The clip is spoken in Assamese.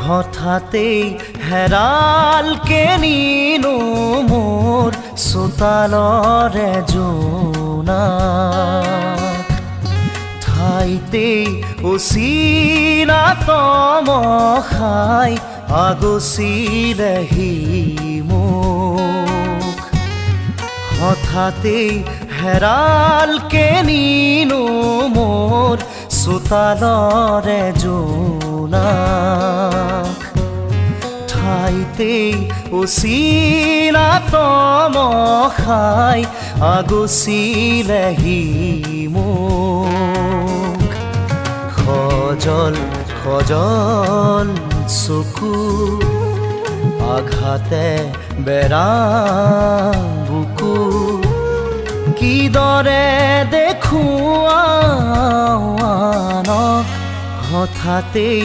হঠাতেই হেৰাল কেনিনো মোৰ চোতালৰে জোনাক ঠাইতেই উচিনা তমসাই আগচিলেহি মোক হঠাতেই হেৰাল কেনিনো মোৰ চোতালৰে জোনাক ঠাইতেই উচিনা তমসাই আগচিলেহি মোক খজল খজল চকু আঘাতে বেৰা বুকু কিদৰে দেখোঁ আনক হঠাতেই